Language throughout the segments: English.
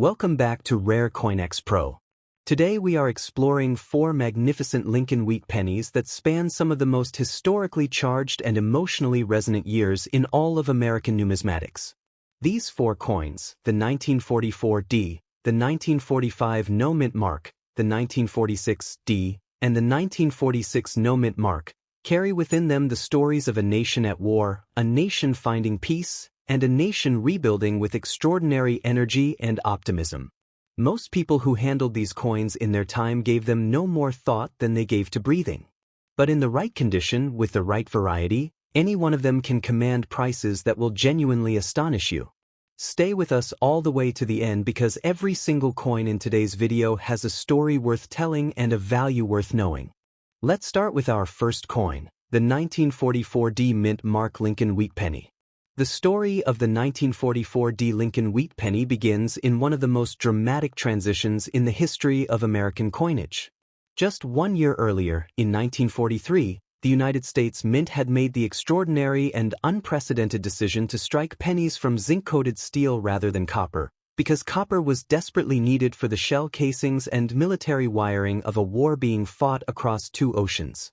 Welcome back to Rare CoinX PRO. Today we are exploring 4 magnificent Lincoln wheat pennies that span some of the most historically charged and emotionally resonant years in all of American numismatics. These 4 coins, the 1944 D, the 1945 no mint mark, the 1946 D, and the 1946 no mint mark, carry within them the stories of a nation at war, a nation finding peace, and a nation rebuilding with extraordinary energy and optimism. Most people who handled these coins in their time gave them no more thought than they gave to breathing. But in the right condition, with the right variety, any one of them can command prices that will genuinely astonish you. Stay with us all the way to the end because every single coin in today's video has a story worth telling and a value worth knowing. Let's start with our first coin, the 1944 D mint mark Lincoln wheat penny. The story of the 1944 D Lincoln wheat penny begins in one of the most dramatic transitions in the history of American coinage. Just 1 year earlier, in 1943, the United States Mint had made the extraordinary and unprecedented decision to strike pennies from zinc-coated steel rather than copper, because copper was desperately needed for the shell casings and military wiring of a war being fought across 2 oceans.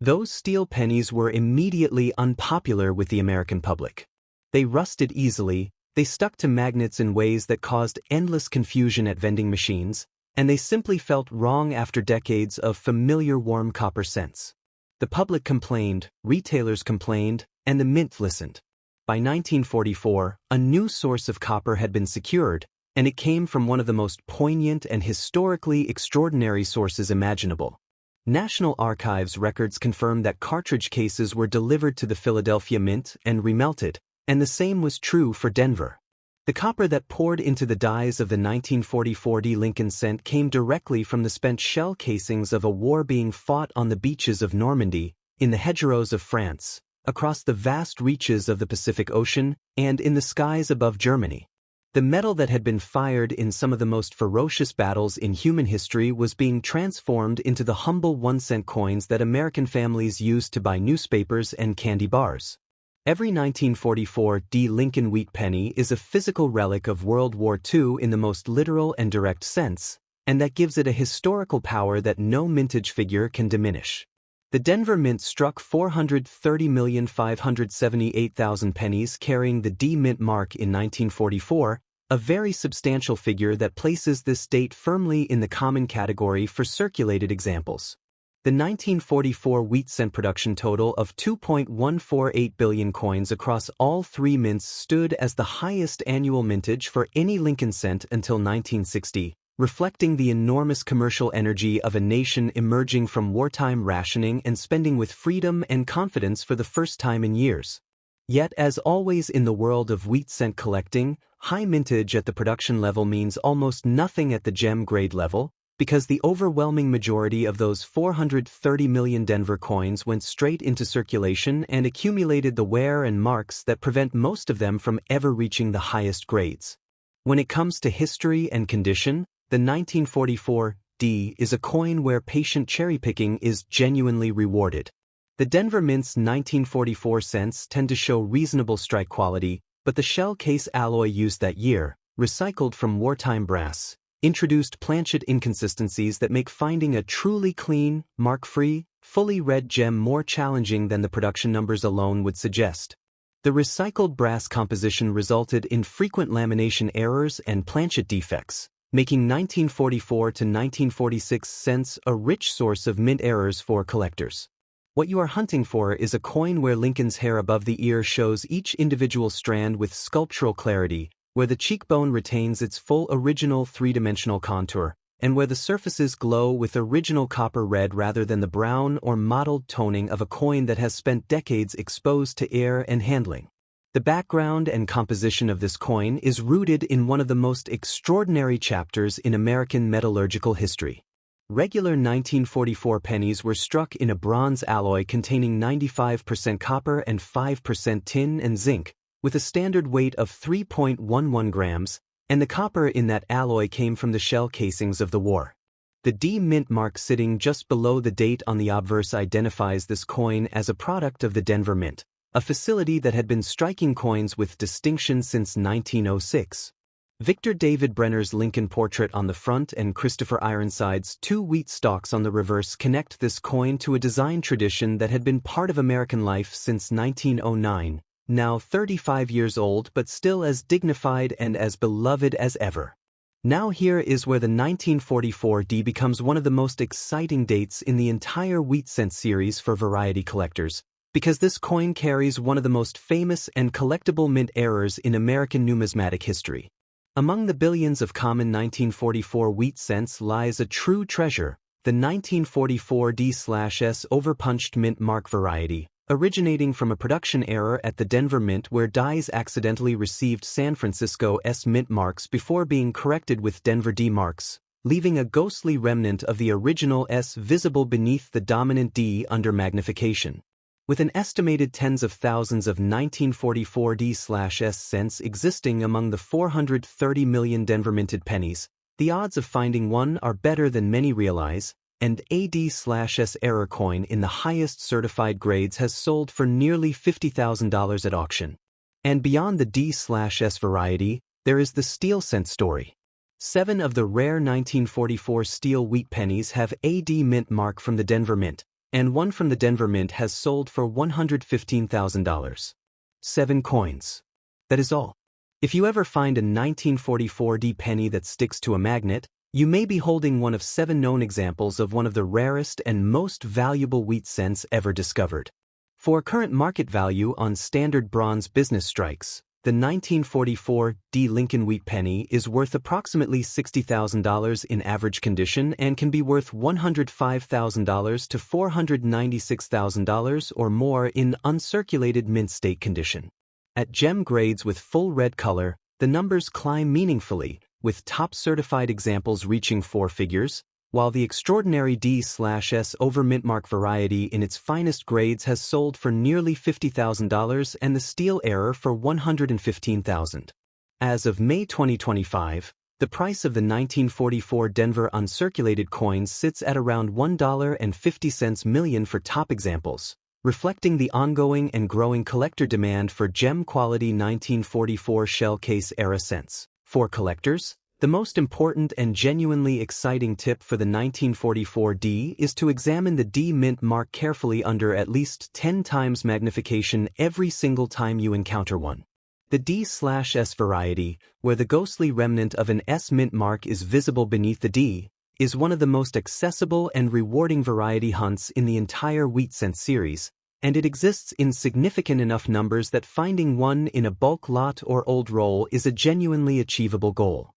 Those steel pennies were immediately unpopular with the American public. They rusted easily, they stuck to magnets in ways that caused endless confusion at vending machines, and they simply felt wrong after decades of familiar warm copper cents. The public complained, retailers complained, and the mint listened. By 1944, a new source of copper had been secured, and it came from one of the most poignant and historically extraordinary sources imaginable. National Archives records confirm that cartridge cases were delivered to the Philadelphia Mint and remelted, and the same was true for Denver. The copper that poured into the dies of the 1944 D Lincoln cent came directly from the spent shell casings of a war being fought on the beaches of Normandy, in the hedgerows of France, across the vast reaches of the Pacific Ocean, and in the skies above Germany. The metal that had been fired in some of the most ferocious battles in human history was being transformed into the humble 1-cent coins that American families used to buy newspapers and candy bars. Every 1944 D Lincoln wheat penny is a physical relic of World War II in the most literal and direct sense, and that gives it a historical power that no mintage figure can diminish. The Denver Mint struck 430,578,000 pennies carrying the D mint mark in 1944, a very substantial figure that places this date firmly in the common category for circulated examples. The 1944 wheat cent production total of 2.148 billion coins across all 3 mints stood as the highest annual mintage for any Lincoln cent until 1960, reflecting the enormous commercial energy of a nation emerging from wartime rationing and spending with freedom and confidence for the first time in years. Yet, as always in the world of wheat cent collecting, high mintage at the production level means almost nothing at the gem grade level, because the overwhelming majority of those 430 million Denver coins went straight into circulation and accumulated the wear and marks that prevent most of them from ever reaching the highest grades. When it comes to history and condition, the 1944 D is a coin where patient cherry-picking is genuinely rewarded. The Denver Mint's 1944 cents tend to show reasonable strike quality, but the shell case alloy used that year, recycled from wartime brass, introduced planchet inconsistencies that make finding a truly clean, mark-free, fully red gem more challenging than the production numbers alone would suggest. The recycled brass composition resulted in frequent lamination errors and planchet defects, making 1944 to 1946 cents a rich source of mint errors for collectors. What you are hunting for is a coin where Lincoln's hair above the ear shows each individual strand with sculptural clarity, where the cheekbone retains its full original 3-dimensional contour, and where the surfaces glow with original copper red rather than the brown or mottled toning of a coin that has spent decades exposed to air and handling. The background and composition of this coin is rooted in one of the most extraordinary chapters in American metallurgical history. Regular 1944 pennies were struck in a bronze alloy containing 95% copper and 5% tin and zinc, with a standard weight of 3.11 grams, and the copper in that alloy came from the shell casings of the war. The D mint mark sitting just below the date on the obverse identifies this coin as a product of the Denver Mint, a facility that had been striking coins with distinction since 1906. Victor David Brenner's Lincoln portrait on the front and Christopher Ironside's two wheat stalks on the reverse connect this coin to a design tradition that had been part of American life since 1909, now 35 years old but still as dignified and as beloved as ever. Now here is where the 1944 D becomes one of the most exciting dates in the entire wheat cent series for variety collectors, because this coin carries one of the most famous and collectible mint errors in American numismatic history. Among the billions of common 1944 wheat cents lies a true treasure, the 1944 D/S overpunched mint mark variety, originating from a production error at the Denver Mint where dies accidentally received San Francisco S mint marks before being corrected with Denver D marks, leaving a ghostly remnant of the original S visible beneath the dominant D under magnification. With an estimated tens of thousands of 1944 D/S cents existing among the 430 million Denver minted pennies, the odds of finding one are better than many realize, and a D/S error coin in the highest certified grades has sold for nearly $50,000 at auction. And beyond the D/S variety, there is the steel cent story. 7 of the rare 1944 steel wheat pennies have a D mint mark from the Denver Mint, and one from the Denver Mint has sold for $115,000. 7 coins. That is all. If you ever find a 1944 D penny that sticks to a magnet, you may be holding one of 7 known examples of one of the rarest and most valuable wheat cents ever discovered. For current market value on standard bronze business strikes, the 1944 D Lincoln wheat penny is worth approximately $60,000 in average condition and can be worth $105,000 to $496,000 or more in uncirculated mint state condition. At gem grades with full red color, the numbers climb meaningfully, with top certified examples reaching 4 figures, while the extraordinary D/S over mint mark variety in its finest grades has sold for nearly $50,000 and the steel error for $115,000. As of May 2025, the price of the 1944 Denver uncirculated coins sits at around $1.50 million for top examples, reflecting the ongoing and growing collector demand for gem-quality 1944 shell case era cents. For collectors, the most important and genuinely exciting tip for the 1944 D is to examine the D mint mark carefully under at least 10 times magnification every single time you encounter one. The D/S variety, where the ghostly remnant of an S mint mark is visible beneath the D, is one of the most accessible and rewarding variety hunts in the entire wheat cent series, and it exists in significant enough numbers that finding one in a bulk lot or old roll is a genuinely achievable goal.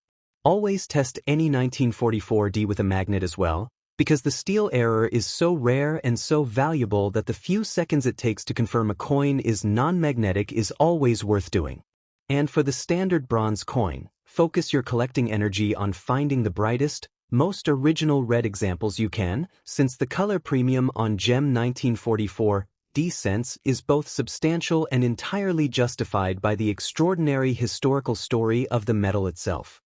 Always test any 1944 D with a magnet as well, because the steel error is so rare and so valuable that the few seconds it takes to confirm a coin is non-magnetic is always worth doing. And for the standard bronze coin, focus your collecting energy on finding the brightest, most original red examples you can, since the color premium on gem 1944 D cents is both substantial and entirely justified by the extraordinary historical story of the metal itself.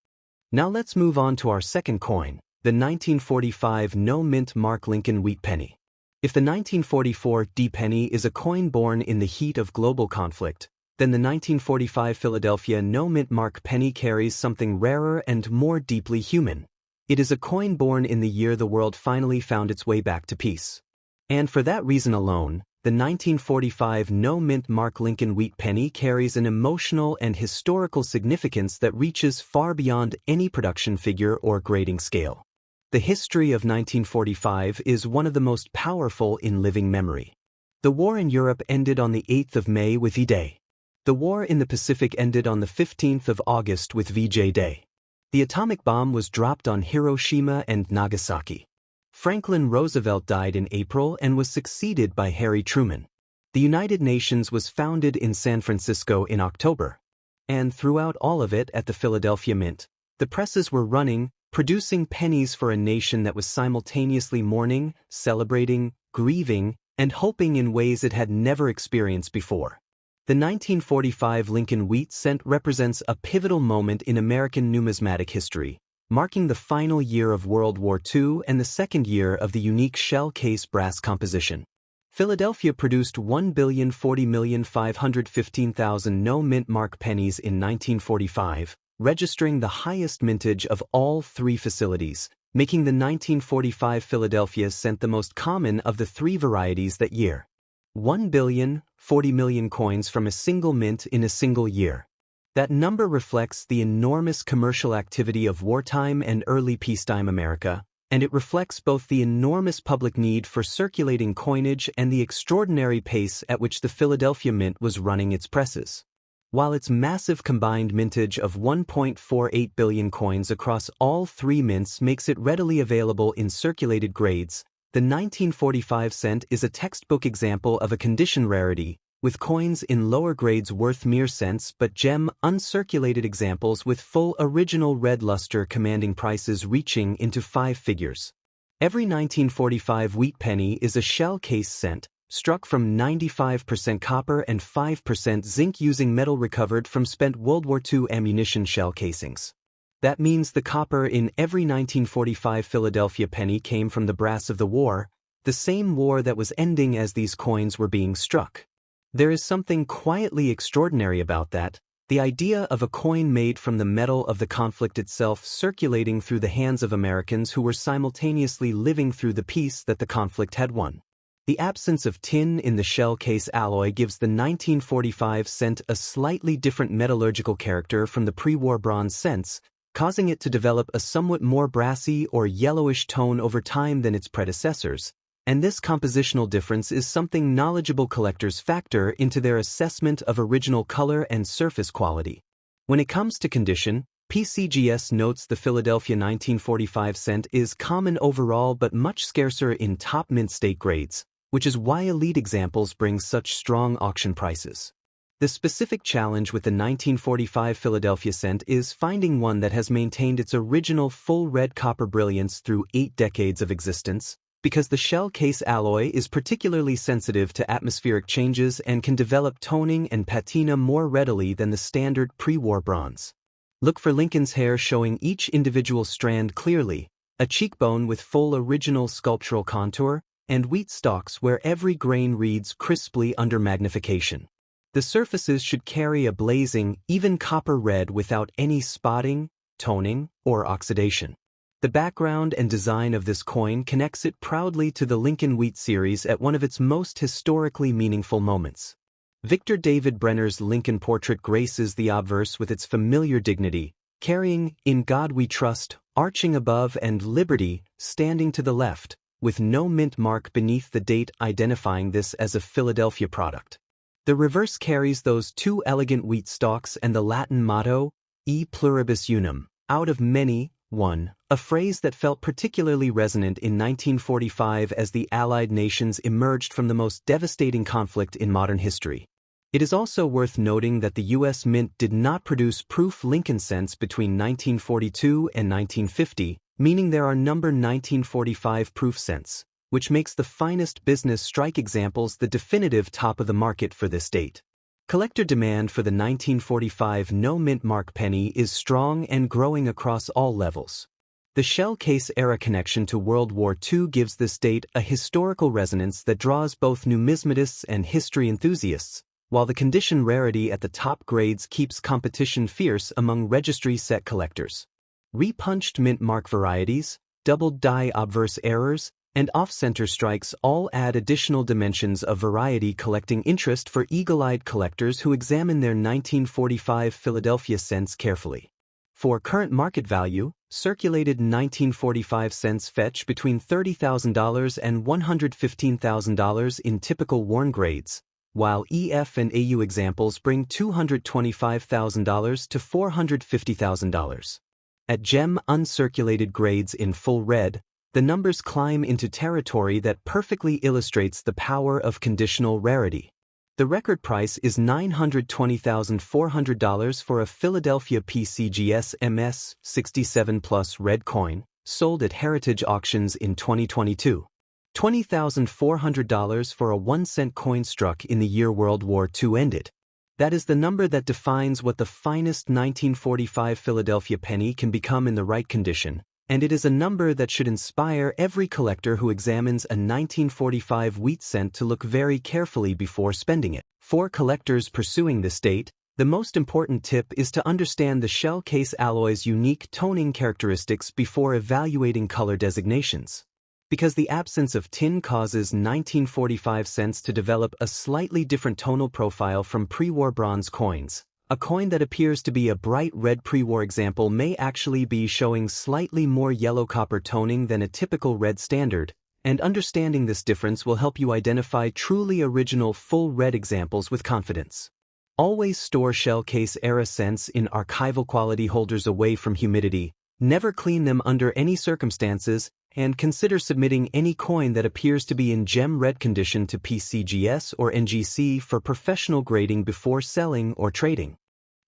Now let's move on to our second coin, the 1945 no mint mark Lincoln wheat penny. If the 1944 D penny is a coin born in the heat of global conflict, then the 1945 Philadelphia no mint mark penny carries something rarer and more deeply human. It is a coin born in the year the world finally found its way back to peace. And for that reason alone, the 1945 no mint mark Lincoln wheat penny carries an emotional and historical significance that reaches far beyond any production figure or grading scale. The history of 1945 is one of the most powerful in living memory. The war in Europe ended on the 8th of May with E-Day. The war in the Pacific ended on the 15th of August with VJ Day. The atomic bomb was dropped on Hiroshima and Nagasaki. Franklin Roosevelt died in April and was succeeded by Harry Truman. The United Nations was founded in San Francisco in October. And throughout all of it at the Philadelphia Mint, the presses were running, producing pennies for a nation that was simultaneously mourning, celebrating, grieving, and hoping in ways it had never experienced before. The 1945 Lincoln wheat cent represents a pivotal moment in American numismatic history, marking the final year of World War II and the second year of the unique shell case brass composition. Philadelphia produced 1,040,515,000 no mint mark pennies in 1945, registering the highest mintage of all three facilities, making the 1945 Philadelphia cent the most common of the three varieties that year. 1 billion, 40 million coins from a single mint in a single year. That number reflects the enormous commercial activity of wartime and early peacetime America, and it reflects both the enormous public need for circulating coinage and the extraordinary pace at which the Philadelphia Mint was running its presses. While its massive combined mintage of 1.48 billion coins across all three mints makes it readily available in circulated grades, the 1945 cent is a textbook example of a condition rarity, with coins in lower grades worth mere cents but gem uncirculated examples with full original red luster commanding prices reaching into five figures. Every 1945 wheat penny is a shell case cent, struck from 95% copper and 5% zinc using metal recovered from spent World War II ammunition shell casings. That means the copper in every 1945 Philadelphia penny came from the brass of the war, the same war that was ending as these coins were being struck. There is something quietly extraordinary about that, the idea of a coin made from the metal of the conflict itself circulating through the hands of Americans who were simultaneously living through the peace that the conflict had won. The absence of tin in the shell case alloy gives the 1945 cent a slightly different metallurgical character from the pre-war bronze cents, causing it to develop a somewhat more brassy or yellowish tone over time than its predecessors, and this compositional difference is something knowledgeable collectors factor into their assessment of original color and surface quality. When it comes to condition, PCGS notes the Philadelphia 1945 cent is common overall but much scarcer in top mint state grades, which is why elite examples bring such strong auction prices. The specific challenge with the 1945 Philadelphia cent is finding one that has maintained its original full red copper brilliance through 8 decades of existence, because the shell case alloy is particularly sensitive to atmospheric changes and can develop toning and patina more readily than the standard pre-war bronze. Look for Lincoln's hair showing each individual strand clearly, a cheekbone with full original sculptural contour, and wheat stalks where every grain reads crisply under magnification. The surfaces should carry a blazing, even copper red without any spotting, toning, or oxidation. The background and design of this coin connects it proudly to the Lincoln Wheat series at one of its most historically meaningful moments. Victor David Brenner's Lincoln portrait graces the obverse with its familiar dignity, carrying "In God We Trust" arching above and "Liberty" standing to the left, with no mint mark beneath the date identifying this as a Philadelphia product. The reverse carries those two elegant wheat stalks and the Latin motto, E pluribus unum, out of many, one, a phrase that felt particularly resonant in 1945 as the Allied nations emerged from the most devastating conflict in modern history. It is also worth noting that the U.S. Mint did not produce proof Lincoln cents between 1942 and 1950, meaning there are number 1945 proof cents, which makes the finest business strike examples the definitive top of the market for this date. Collector demand for the 1945 no-mint mark penny is strong and growing across all levels. The shell case era connection to World War II gives this date a historical resonance that draws both numismatists and history enthusiasts, while the condition rarity at the top grades keeps competition fierce among registry set collectors. Repunched mint mark varieties, doubled die obverse errors, and off-center strikes all add additional dimensions of variety collecting interest for eagle-eyed collectors who examine their 1945 Philadelphia cents carefully. For current market value, circulated 1945 cents fetch between $30,000 and $115,000 in typical worn grades, while EF and AU examples bring $225,000 to $450,000. At gem uncirculated grades in full red, the numbers climb into territory that perfectly illustrates the power of conditional rarity. The record price is $920,400 for a Philadelphia PCGS MS 67 Plus red coin, sold at Heritage Auctions in 2022. $20,400 for a 1-cent coin struck in the year World War II ended. That is the number that defines what the finest 1945 Philadelphia penny can become in the right condition, and it is a number that should inspire every collector who examines a 1945 wheat cent to look very carefully before spending it. For collectors pursuing this date, The most important tip is to understand the shell case alloy's unique toning characteristics before evaluating color designations. Because the absence of tin causes 1945 cents to develop a slightly different tonal profile from pre-war bronze coins, a coin that appears to be a bright red pre-war example may actually be showing slightly more yellow copper toning than a typical red standard, and understanding this difference will help you identify truly original full red examples with confidence. Always store shell case era cents in archival quality holders away from humidity, never clean them under any circumstances, and consider submitting any coin that appears to be in gem red condition to PCGS or NGC for professional grading before selling or trading.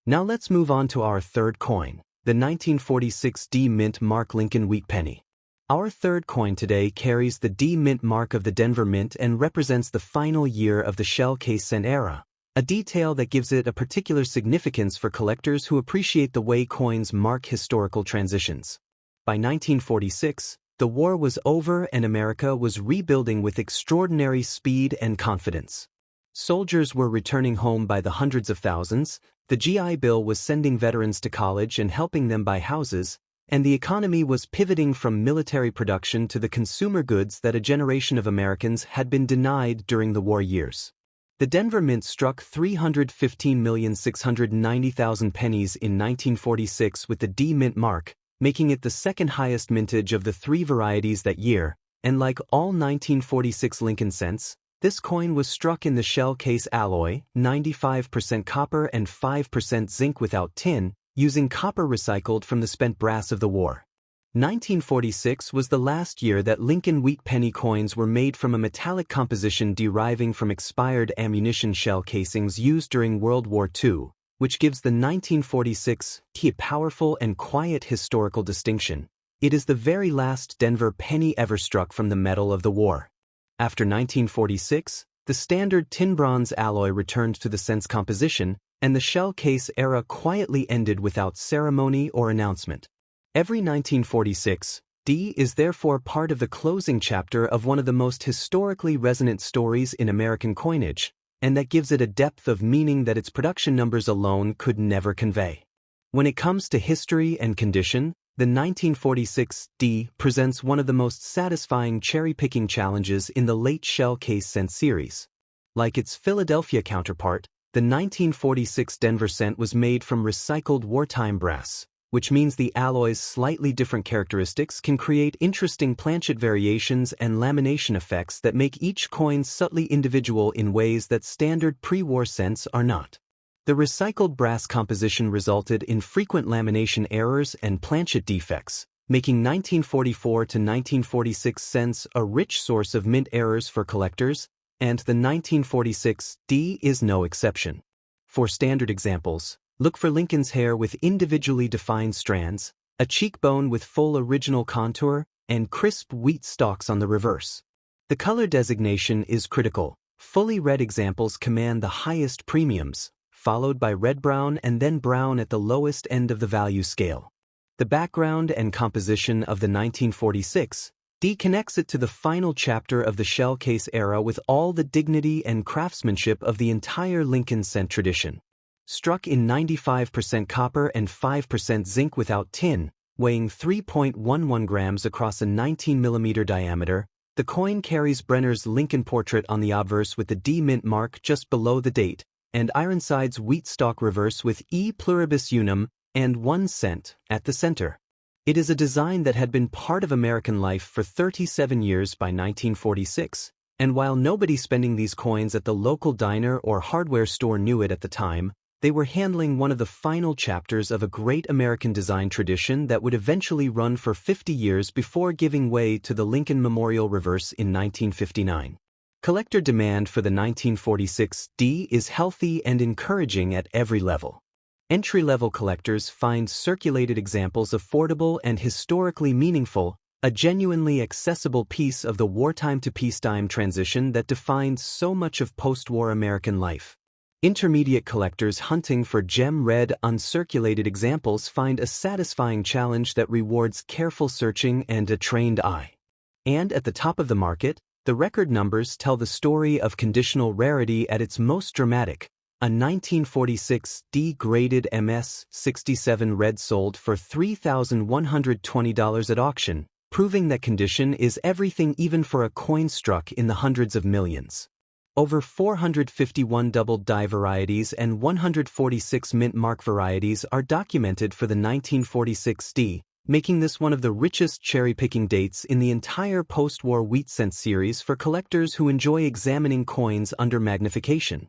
Now let's move on to our third coin, the 1946 D Mint Mark Lincoln Wheat Penny. Our third coin today carries the D Mint mark of the Denver Mint and represents the final year of the shell case cent era, a detail that gives it a particular significance for collectors who appreciate the way coins mark historical transitions. By 1946, the war was over and America was rebuilding with extraordinary speed and confidence. Soldiers were returning home by the hundreds of thousands, the GI Bill was sending veterans to college and helping them buy houses, and the economy was pivoting from military production to the consumer goods that a generation of Americans had been denied during the war years. The Denver Mint struck 315,690,000 pennies in 1946 with the D Mint mark, making it the second highest mintage of the three varieties that year, and like all 1946 Lincoln cents, this coin was struck in the shell case alloy, 95% copper and 5% zinc without tin, using copper recycled from the spent brass of the war. 1946 was the last year that Lincoln Wheat Penny coins were made from a metallic composition deriving from expired ammunition shell casings used during World War II, which gives the 1946 a powerful and quiet historical distinction. It is the very last Denver penny ever struck from the metal of the war. After 1946, the standard tin-bronze alloy returned to the cents composition, and the shell case era quietly ended without ceremony or announcement. Every 1946, D is therefore part of the closing chapter of one of the most historically resonant stories in American coinage, and that gives it a depth of meaning that its production numbers alone could never convey. When it comes to history and condition, the 1946 D presents one of the most satisfying cherry-picking challenges in the late shell case cent series. Like its Philadelphia counterpart, the 1946 Denver cent was made from recycled wartime brass, which means the alloy's slightly different characteristics can create interesting planchet variations and lamination effects that make each coin subtly individual in ways that standard pre-war cents are not. The recycled brass composition resulted in frequent lamination errors and planchet defects, making 1944 to 1946 cents a rich source of mint errors for collectors, and the 1946 D is no exception. For standard examples, look for Lincoln's hair with individually defined strands, a cheekbone with full original contour, and crisp wheat stalks on the reverse. The color designation is critical. Fully red examples command the highest premiums, followed by red-brown and then brown at the lowest end of the value scale. The background and composition of the 1946 D connects it to the final chapter of the shell case era with all the dignity and craftsmanship of the entire Lincoln cent tradition. Struck in 95% copper and 5% zinc without tin, weighing 3.11 grams across a 19mm diameter, the coin carries Brenner's Lincoln portrait on the obverse with the D Mint mark just below the date, and Ironside's wheat stalk reverse with E pluribus unum and 1 cent at the center. It is a design that had been part of American life for 37 years by 1946, and while nobody spending these coins at the local diner or hardware store knew it at the time, they were handling one of the final chapters of a great American design tradition that would eventually run for 50 years before giving way to the Lincoln Memorial reverse in 1959. Collector demand for the 1946 D is healthy and encouraging at every level. Entry-level collectors find circulated examples affordable and historically meaningful, a genuinely accessible piece of the wartime to peacetime transition that defined so much of post-war American life. Intermediate collectors hunting for gem-red, uncirculated examples find a satisfying challenge that rewards careful searching and a trained eye. And at the top of the market, the record numbers tell the story of conditional rarity at its most dramatic. A 1946 D-graded MS-67 red sold for $3,120 at auction, proving that condition is everything even for a coin struck in the hundreds of millions. Over 451 doubled die varieties and 146 mint mark varieties are documented for the 1946 D, making this one of the richest cherry-picking dates in the entire post-war wheat cent series for collectors who enjoy examining coins under magnification.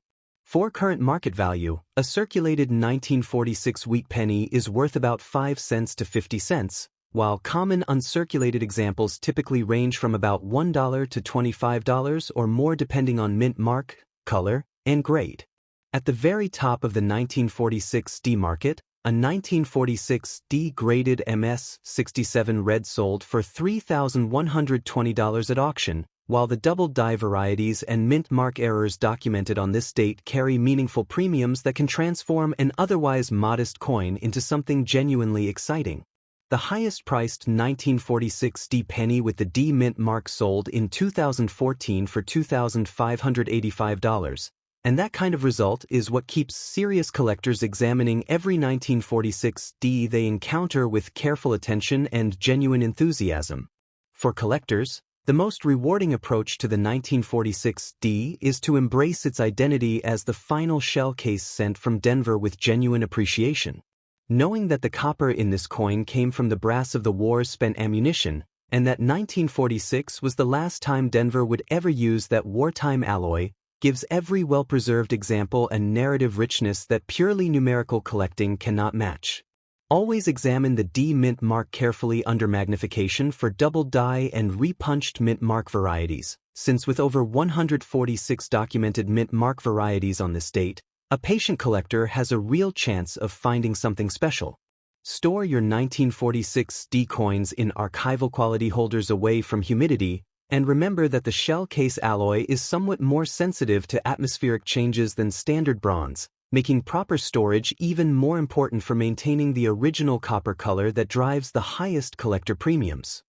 For current market value, a circulated 1946 wheat penny is worth about 5 cents to 50 cents, while common uncirculated examples typically range from about $1 to $25 or more depending on mint mark, color, and grade. At the very top of the 1946 D market, a 1946 D-graded MS-67 red sold for $3,120 at auction, while the double die varieties and mint mark errors documented on this date carry meaningful premiums that can transform an otherwise modest coin into something genuinely exciting. The highest-priced 1946 D penny with the D mint mark sold in 2014 for $2,585, and that kind of result is what keeps serious collectors examining every 1946 D they encounter with careful attention and genuine enthusiasm. For collectors, the most rewarding approach to the 1946 D is to embrace its identity as the final shell case sent from Denver with genuine appreciation. Knowing that the copper in this coin came from the brass of the war's spent ammunition, and that 1946 was the last time Denver would ever use that wartime alloy, gives every well-preserved example a narrative richness that purely numerical collecting cannot match. Always examine the D mint mark carefully under magnification for double die and repunched mint mark varieties, since with over 146 documented mint mark varieties on this date, a patient collector has a real chance of finding something special. Store your 1946 D coins in archival quality holders away from humidity, and remember that the shell case alloy is somewhat more sensitive to atmospheric changes than standard bronze, making proper storage even more important for maintaining the original copper color that drives the highest collector premiums.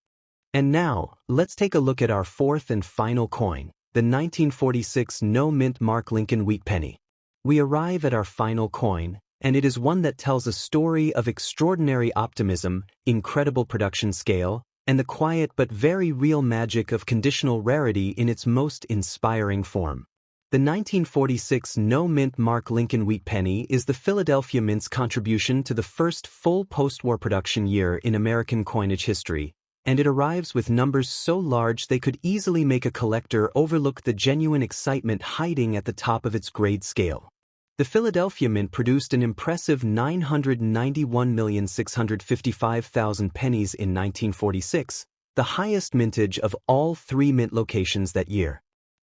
And now, let's take a look at our fourth and final coin, the 1946 no mint mark Lincoln wheat penny. We arrive at our final coin, and it is one that tells a story of extraordinary optimism, incredible production scale, and the quiet but very real magic of conditional rarity in its most inspiring form. The 1946 no mint mark Lincoln wheat penny is the Philadelphia Mint's contribution to the first full post-war production year in American coinage history, and it arrives with numbers so large they could easily make a collector overlook the genuine excitement hiding at the top of its grade scale. The Philadelphia Mint produced an impressive 991,655,000 pennies in 1946, the highest mintage of all three mint locations that year.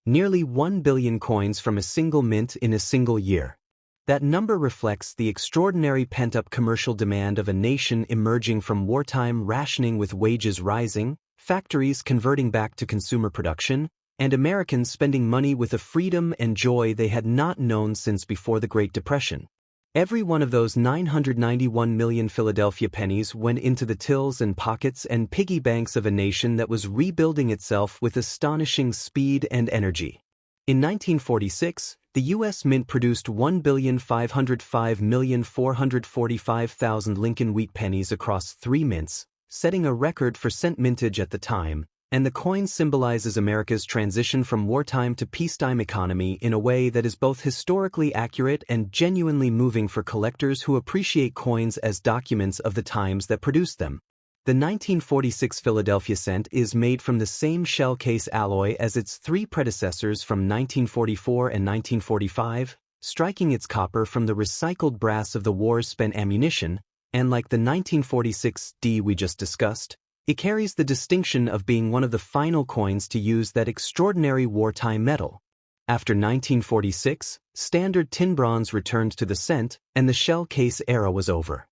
Nearly 1 billion coins from a single mint in a single year. That number reflects the extraordinary pent-up commercial demand of a nation emerging from wartime rationing with wages rising, factories converting back to consumer production, and Americans spending money with a freedom and joy they had not known since before the Great Depression. Every one of those 991 million Philadelphia pennies went into the tills and pockets and piggy banks of a nation that was rebuilding itself with astonishing speed and energy. In 1946, the U.S. Mint produced 1,505,445,000 Lincoln wheat pennies across three mints, setting a record for cent mintage at the time, and the coin symbolizes America's transition from wartime to peacetime economy in a way that is both historically accurate and genuinely moving for collectors who appreciate coins as documents of the times that produced them. The 1946 Philadelphia cent is made from the same shell case alloy as its three predecessors from 1944 and 1945, striking its copper from the recycled brass of the war's spent ammunition, and like the 1946 D we just discussed, it carries the distinction of being one of the final coins to use that extraordinary wartime metal. After 1946, standard tin bronze returned to the cent, and the shell case era was over.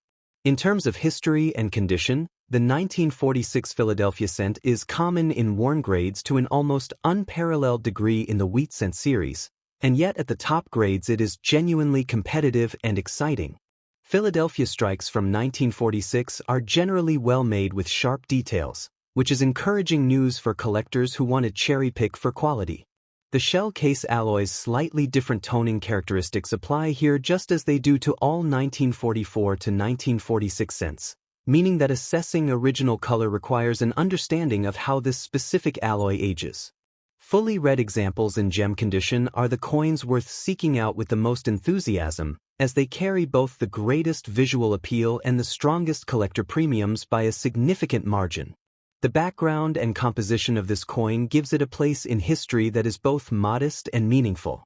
In terms of history and condition, the 1946 Philadelphia cent is common in worn grades to an almost unparalleled degree in the wheat cent series, and yet at the top grades it is genuinely competitive and exciting. Philadelphia strikes from 1946 are generally well made with sharp details, which is encouraging news for collectors who want to cherry-pick for quality. The shell case alloy's slightly different toning characteristics apply here just as they do to all 1944 to 1946 cents, meaning that assessing original color requires an understanding of how this specific alloy ages. Fully red examples in gem condition are the coins worth seeking out with the most enthusiasm, as they carry both the greatest visual appeal and the strongest collector premiums by a significant margin. The background and composition of this coin gives it a place in history that is both modest and meaningful.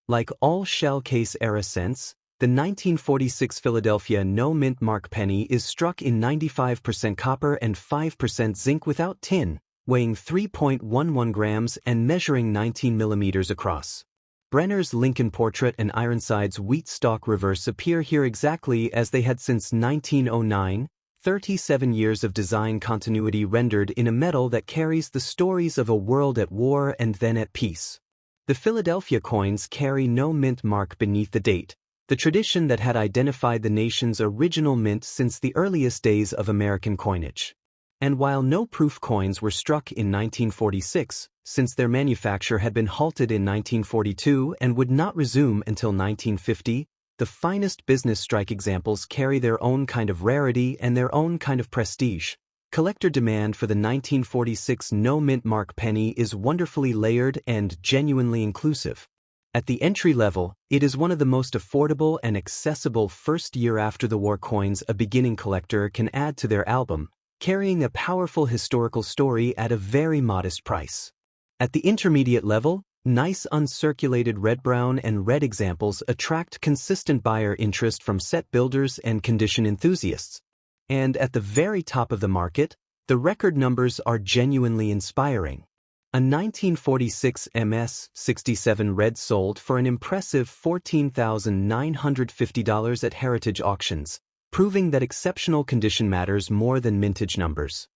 Like all shell case era cents, the 1946 Philadelphia no mint mark penny is struck in 95% copper and 5% zinc without tin, weighing 3.11 grams and measuring 19 millimeters across. Brenner's Lincoln Portrait and Ironside's Wheat Stalk Reverse appear here exactly as they had since 1909, 37 years of design continuity rendered in a metal that carries the stories of a world at war and then at peace. The Philadelphia coins carry no mint mark beneath the date, the tradition that had identified the nation's original mint since the earliest days of American coinage. And while no proof coins were struck in 1946, since their manufacture had been halted in 1942 and would not resume until 1950, the finest business strike examples carry their own kind of rarity and their own kind of prestige. Collector demand for the 1946 no mint mark penny is wonderfully layered and genuinely inclusive. At the entry level, it is one of the most affordable and accessible first-year-after-the-war coins a beginning collector can add to their album, carrying a powerful historical story at a very modest price. At the intermediate level, nice uncirculated red-brown and red examples attract consistent buyer interest from set builders and condition enthusiasts. And at the very top of the market, the record numbers are genuinely inspiring. A 1946 MS-67 red sold for an impressive $14,950 at heritage auctions, proving that exceptional condition matters more than mintage numbers.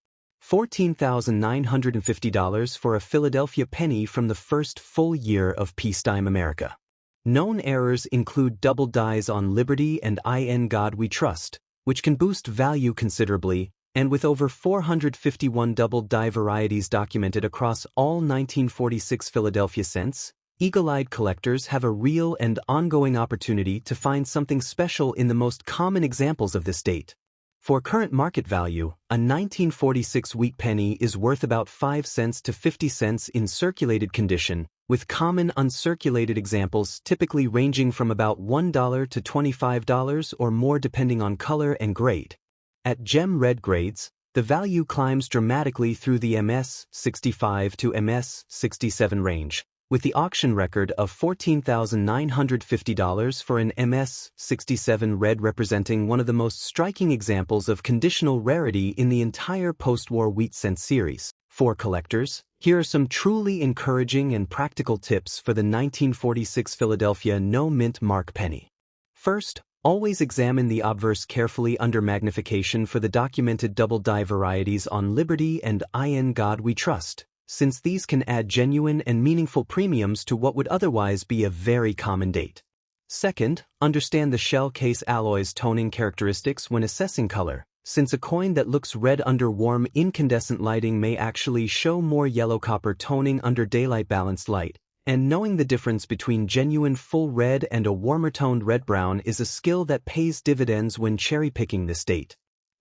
$14,950 for a Philadelphia penny from the first full year of peacetime America. Known errors include double dies on Liberty and In God We Trust, which can boost value considerably, and with over 451 double die varieties documented across all 1946 Philadelphia cents, eagle-eyed collectors have a real and ongoing opportunity to find something special in the most common examples of this date. For current market value, a 1946 wheat penny is worth about 5 cents to 50 cents in circulated condition, with common uncirculated examples typically ranging from about $1 to $25 or more depending on color and grade. At gem red grades, the value climbs dramatically through the MS-65 to MS-67 range, with the auction record of $14,950 for an MS-67 red representing one of the most striking examples of conditional rarity in the entire post-war wheat cent series. For collectors, here are some truly encouraging and practical tips for the 1946 Philadelphia no mint mark penny. First, always examine the obverse carefully under magnification for the documented double die varieties on Liberty and In God We Trust, since these can add genuine and meaningful premiums to what would otherwise be a very common date. Second, understand the shell case alloy's toning characteristics when assessing color, since a coin that looks red under warm incandescent lighting may actually show more yellow copper toning under daylight balanced light, and knowing the difference between genuine full red and a warmer toned red-brown is a skill that pays dividends when cherry-picking this date.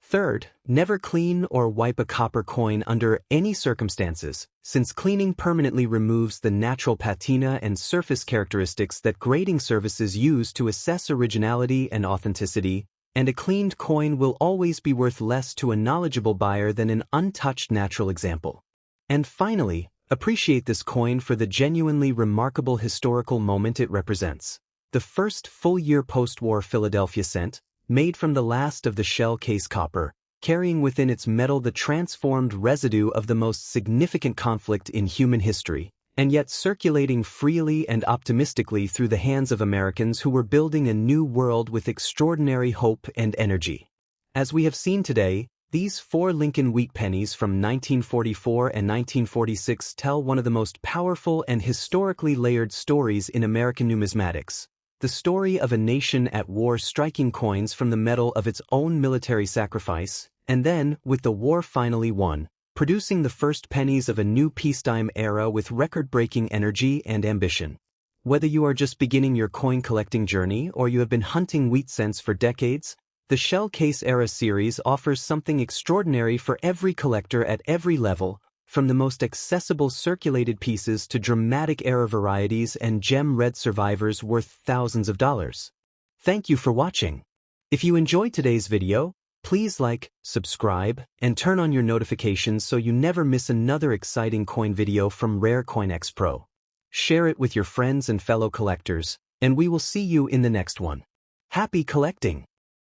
Third, never clean or wipe a copper coin under any circumstances, since cleaning permanently removes the natural patina and surface characteristics that grading services use to assess originality and authenticity, and a cleaned coin will always be worth less to a knowledgeable buyer than an untouched natural example. And finally, appreciate this coin for the genuinely remarkable historical moment it represents. The first full-year post-war Philadelphia cent, made from the last of the shell case copper, carrying within its metal the transformed residue of the most significant conflict in human history, and yet circulating freely and optimistically through the hands of Americans who were building a new world with extraordinary hope and energy. As we have seen today, these 4 Lincoln wheat pennies from 1944 and 1946 tell one of the most powerful and historically layered stories in American numismatics. The story of a nation at war striking coins from the metal of its own military sacrifice, and then, with the war finally won, producing the first pennies of a new peacetime era with record-breaking energy and ambition. Whether you are just beginning your coin collecting journey or you have been hunting wheat cents for decades, the Shell Case Era series offers something extraordinary for every collector at every level, from the most accessible circulated pieces to dramatic era varieties and gem-red survivors worth thousands of dollars. Thank you for watching. If you enjoyed today's video, please like, subscribe, and turn on your notifications so you never miss another exciting coin video from Rare CoinX PRO. Share it with your friends and fellow collectors, and we will see you in the next one. Happy collecting!